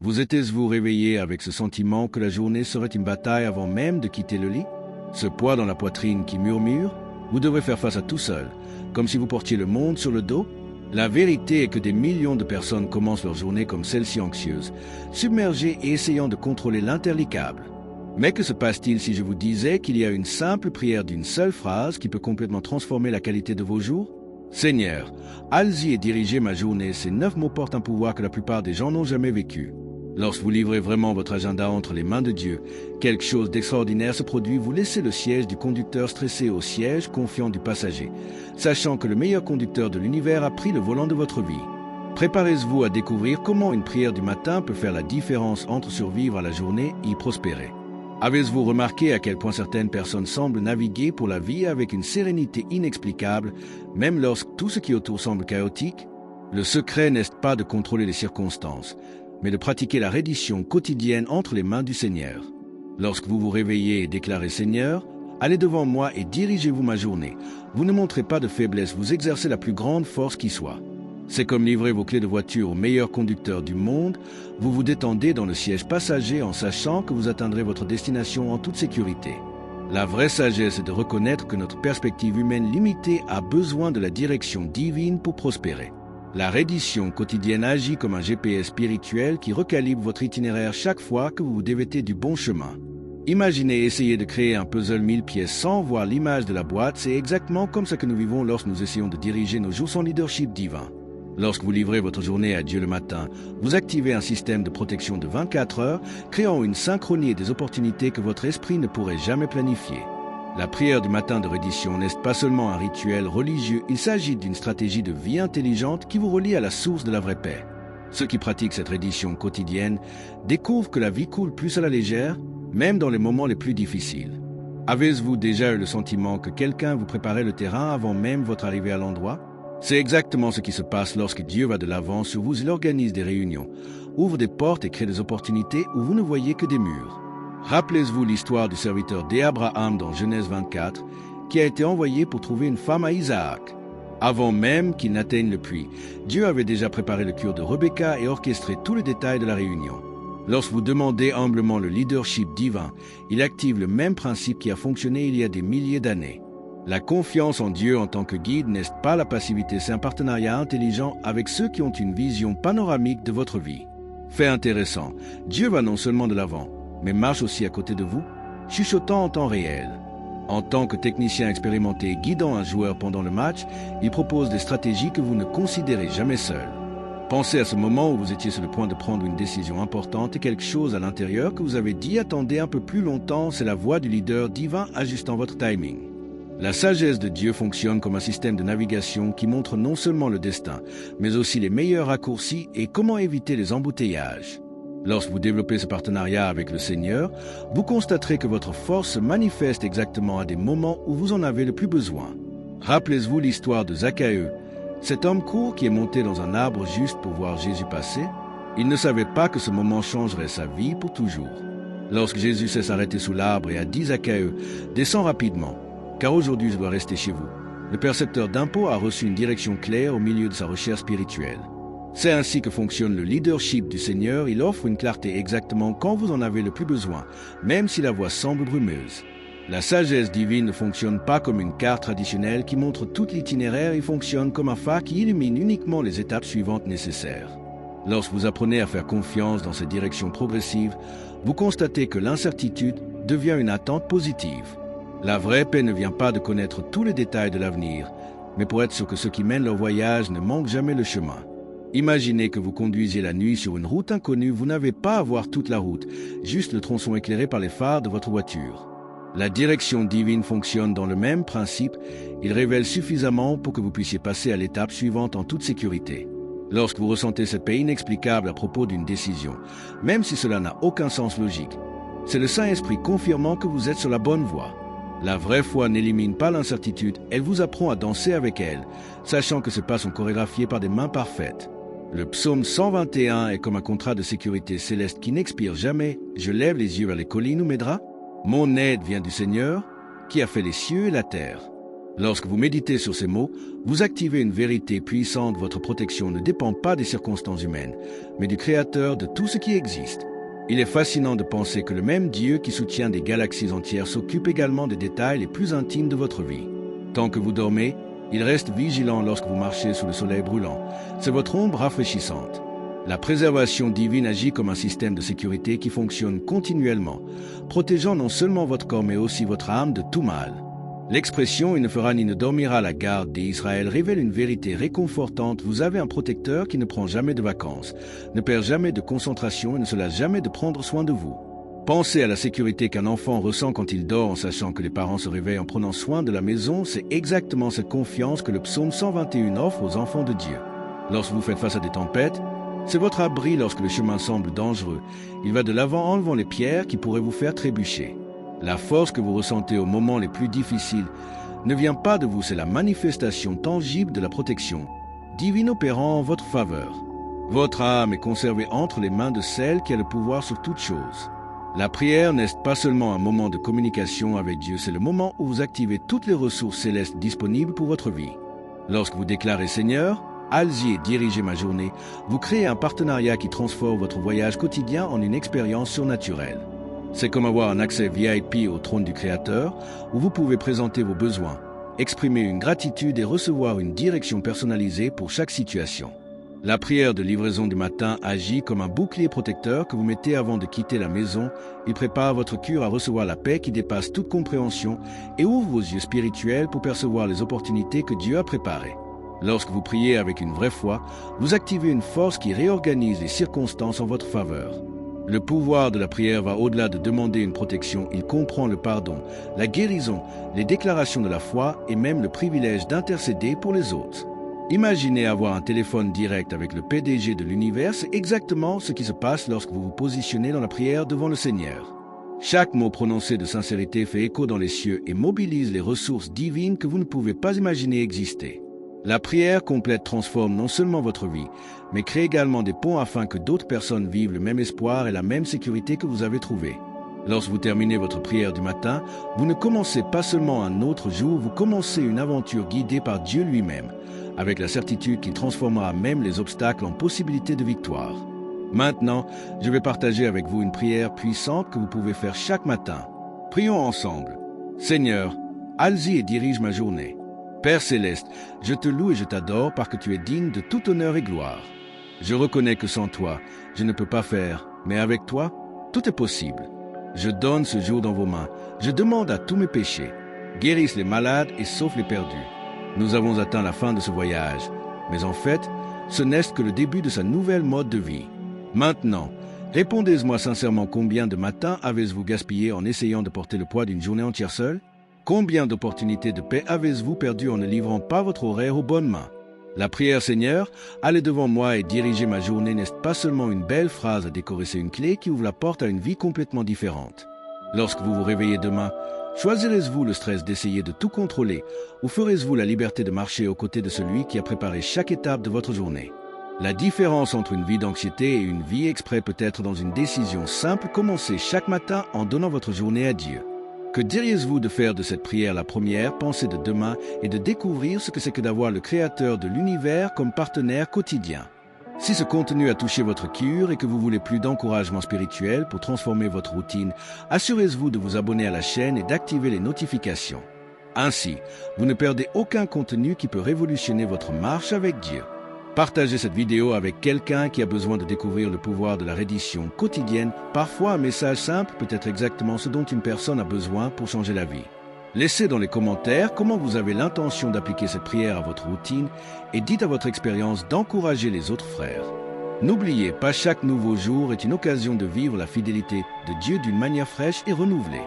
Vous êtes-vous réveillé avec ce sentiment que la journée serait une bataille avant même de quitter le lit? Ce poids dans la poitrine qui murmure, vous devrez faire face à tout seul, comme si vous portiez le monde sur le dos? La vérité est que des millions de personnes commencent leur journée comme celle-ci anxieuses, submergées et essayant de contrôler l'interlicable. Mais que se passe-t-il si je vous disais qu'il y a une simple prière d'une seule phrase qui peut complètement transformer la qualité de vos jours? Seigneur, allez-y et dirigez ma journée. Ces 9 mots portent un pouvoir que la plupart des gens n'ont jamais vécu. Lorsque vous livrez vraiment votre agenda entre les mains de Dieu, quelque chose d'extraordinaire se produit. Vous laissez le siège du conducteur stressé au siège confiant du passager, sachant que le meilleur conducteur de l'univers a pris le volant de votre vie. Préparez-vous à découvrir comment une prière du matin peut faire la différence entre survivre à la journée et y prospérer. Avez-vous remarqué à quel point certaines personnes semblent naviguer pour la vie avec une sérénité inexplicable, même lorsque tout ce qui autour semble chaotique? Le secret n'est pas de contrôler les circonstances, mais de pratiquer la reddition quotidienne entre les mains du Seigneur. Lorsque vous vous réveillez et déclarez « Seigneur, allez devant moi et dirigez-vous ma journée », vous ne montrez pas de faiblesse, vous exercez la plus grande force qui soit. C'est comme livrer vos clés de voiture au meilleur conducteur du monde. Vous vous détendez dans le siège passager en sachant que vous atteindrez votre destination en toute sécurité. La vraie sagesse est de reconnaître que notre perspective humaine limitée a besoin de la direction divine pour prospérer. La reddition quotidienne agit comme un GPS spirituel qui recalibre votre itinéraire chaque fois que vous vous dévêtez du bon chemin. Imaginez essayer de créer un puzzle 1000 pièces sans voir l'image de la boîte. C'est exactement comme ça que nous vivons lorsque nous essayons de diriger nos jours sans leadership divin. Lorsque vous livrez votre journée à Dieu le matin, vous activez un système de protection de 24 heures, créant une synchronie et des opportunités que votre esprit ne pourrait jamais planifier. La prière du matin de reddition n'est pas seulement un rituel religieux, il s'agit d'une stratégie de vie intelligente qui vous relie à la source de la vraie paix. Ceux qui pratiquent cette reddition quotidienne découvrent que la vie coule plus à la légère, même dans les moments les plus difficiles. Avez-vous déjà eu le sentiment que quelqu'un vous préparait le terrain avant même votre arrivée à l'endroit? C'est exactement ce qui se passe lorsque Dieu va de l'avant sur vous. Il organise des réunions, ouvre des portes et crée des opportunités où vous ne voyez que des murs. Rappelez-vous l'histoire du serviteur d'Abraham dans Genèse 24, qui a été envoyé pour trouver une femme à Isaac. Avant même qu'il n'atteigne le puits, Dieu avait déjà préparé le cure de Rebecca et orchestré tous les détails de la réunion. Lorsque vous demandez humblement le leadership divin, il active le même principe qui a fonctionné il y a des milliers d'années. La confiance en Dieu en tant que guide n'est pas la passivité, c'est un partenariat intelligent avec ceux qui ont une vision panoramique de votre vie. Fait intéressant, Dieu va non seulement de l'avant, mais marche aussi à côté de vous, chuchotant en temps réel. En tant que technicien expérimenté guidant un joueur pendant le match, il propose des stratégies que vous ne considérez jamais seul. Pensez à ce moment où vous étiez sur le point de prendre une décision importante et quelque chose à l'intérieur que vous avez dit attendez un peu plus longtemps, c'est la voix du leader divin ajustant votre timing. La sagesse de Dieu fonctionne comme un système de navigation qui montre non seulement le destin, mais aussi les meilleurs raccourcis et comment éviter les embouteillages. Lorsque vous développez ce partenariat avec le Seigneur, vous constaterez que votre force se manifeste exactement à des moments où vous en avez le plus besoin. Rappelez-vous l'histoire de Zachaïe, cet homme court qui est monté dans un arbre juste pour voir Jésus passer. Il ne savait pas que ce moment changerait sa vie pour toujours. Lorsque Jésus s'est arrêté sous l'arbre et a dit à Zachaïe « Descends rapidement, car aujourd'hui je dois rester chez vous », le percepteur d'impôts a reçu une direction claire au milieu de sa recherche spirituelle. C'est ainsi que fonctionne le leadership du Seigneur. Il offre une clarté exactement quand vous en avez le plus besoin, même si la voie semble brumeuse. La sagesse divine ne fonctionne pas comme une carte traditionnelle qui montre tout l'itinéraire, il fonctionne comme un phare qui illumine uniquement les étapes suivantes nécessaires. Lorsque vous apprenez à faire confiance dans cette direction progressive, vous constatez que l'incertitude devient une attente positive. La vraie paix ne vient pas de connaître tous les détails de l'avenir, mais pour être sûr que ceux qui mènent leur voyage ne manquent jamais le chemin. Imaginez que vous conduisiez la nuit sur une route inconnue, vous n'avez pas à voir toute la route, juste le tronçon éclairé par les phares de votre voiture. La direction divine fonctionne dans le même principe, il révèle suffisamment pour que vous puissiez passer à l'étape suivante en toute sécurité. Lorsque vous ressentez cette paix inexplicable à propos d'une décision, même si cela n'a aucun sens logique, c'est le Saint-Esprit confirmant que vous êtes sur la bonne voie. La vraie foi n'élimine pas l'incertitude, elle vous apprend à danser avec elle, sachant que ces pas sont chorégraphiés par des mains parfaites. Le psaume 121 est comme un contrat de sécurité céleste qui n'expire jamais. Je lève les yeux vers les collines où m'aidera. Mon aide vient du Seigneur, qui a fait les cieux et la terre. Lorsque vous méditez sur ces mots, vous activez une vérité puissante. Votre protection ne dépend pas des circonstances humaines, mais du Créateur de tout ce qui existe. Il est fascinant de penser que le même Dieu qui soutient des galaxies entières s'occupe également des détails les plus intimes de votre vie. Tant que vous dormez, il reste vigilant lorsque vous marchez sous le soleil brûlant. C'est votre ombre rafraîchissante. La préservation divine agit comme un système de sécurité qui fonctionne continuellement, protégeant non seulement votre corps mais aussi votre âme de tout mal. L'expression « il ne fera ni ne dormira la garde d'Israël » révèle une vérité réconfortante. Vous avez un protecteur qui ne prend jamais de vacances, ne perd jamais de concentration et ne se lasse jamais de prendre soin de vous. Pensez à la sécurité qu'un enfant ressent quand il dort en sachant que les parents se réveillent en prenant soin de la maison. C'est exactement cette confiance que le psaume 121 offre aux enfants de Dieu. Lorsque vous faites face à des tempêtes, c'est votre abri lorsque le chemin semble dangereux. Il va de l'avant enlevant les pierres qui pourraient vous faire trébucher. La force que vous ressentez aux moments les plus difficiles ne vient pas de vous, c'est la manifestation tangible de la protection divine opérant en votre faveur. Votre âme est conservée entre les mains de celle qui a le pouvoir sur toute chose. La prière n'est pas seulement un moment de communication avec Dieu, c'est le moment où vous activez toutes les ressources célestes disponibles pour votre vie. Lorsque vous déclarez « Seigneur, allez-y et dirigez ma journée », vous créez un partenariat qui transforme votre voyage quotidien en une expérience surnaturelle. C'est comme avoir un accès VIP au trône du Créateur, où vous pouvez présenter vos besoins, exprimer une gratitude et recevoir une direction personnalisée pour chaque situation. La prière de livraison du matin agit comme un bouclier protecteur que vous mettez avant de quitter la maison. Il prépare votre cœur à recevoir la paix qui dépasse toute compréhension et ouvre vos yeux spirituels pour percevoir les opportunités que Dieu a préparées. Lorsque vous priez avec une vraie foi, vous activez une force qui réorganise les circonstances en votre faveur. Le pouvoir de la prière va au-delà de demander une protection. Il comprend le pardon, la guérison, les déclarations de la foi et même le privilège d'intercéder pour les autres. Imaginez avoir un téléphone direct avec le PDG de l'univers. C'est exactement ce qui se passe lorsque vous vous positionnez dans la prière devant le Seigneur. Chaque mot prononcé de sincérité fait écho dans les cieux et mobilise les ressources divines que vous ne pouvez pas imaginer exister. La prière complète transforme non seulement votre vie, mais crée également des ponts afin que d'autres personnes vivent le même espoir et la même sécurité que vous avez trouvé. Lorsque vous terminez votre prière du matin, vous ne commencez pas seulement un autre jour, vous commencez une aventure guidée par Dieu lui-même, avec la certitude qu'il transformera même les obstacles en possibilités de victoire. Maintenant, je vais partager avec vous une prière puissante que vous pouvez faire chaque matin. Prions ensemble. Seigneur, allez-y et dirige ma journée. Père céleste, je te loue et je t'adore parce que tu es digne de tout honneur et gloire. Je reconnais que sans toi, je ne peux pas faire, mais avec toi, tout est possible. Je donne ce jour dans vos mains. Je demande à tous mes péchés. Guérisse les malades et sauve les perdus. Nous avons atteint la fin de ce voyage, mais en fait, ce n'est que le début de sa nouvelle mode de vie. Maintenant, répondez-moi sincèrement, combien de matins avez-vous gaspillé en essayant de porter le poids d'une journée entière seule? Combien d'opportunités de paix avez-vous perdues en ne livrant pas votre horaire aux bonnes mains? La prière Seigneur, allez devant moi et dirigez ma journée n'est pas seulement une belle phrase à décorer, c'est une clé qui ouvre la porte à une vie complètement différente. Lorsque vous vous réveillez demain, choisirez-vous le stress d'essayer de tout contrôler ou ferez-vous la liberté de marcher aux côtés de celui qui a préparé chaque étape de votre journée? La différence entre une vie d'anxiété et une vie exprès peut être dans une décision simple, commencez chaque matin en donnant votre journée à Dieu. Que diriez-vous de faire de cette prière la première pensée de demain et de découvrir ce que c'est que d'avoir le Créateur de l'univers comme partenaire quotidien? Si ce contenu a touché votre cœur et que vous voulez plus d'encouragement spirituel pour transformer votre routine, assurez-vous de vous abonner à la chaîne et d'activer les notifications. Ainsi, vous ne perdez aucun contenu qui peut révolutionner votre marche avec Dieu. Partagez cette vidéo avec quelqu'un qui a besoin de découvrir le pouvoir de la reddition quotidienne. Parfois, un message simple peut être exactement ce dont une personne a besoin pour changer la vie. Laissez dans les commentaires comment vous avez l'intention d'appliquer cette prière à votre routine et dites à votre expérience d'encourager les autres frères. N'oubliez pas, chaque nouveau jour est une occasion de vivre la fidélité de Dieu d'une manière fraîche et renouvelée.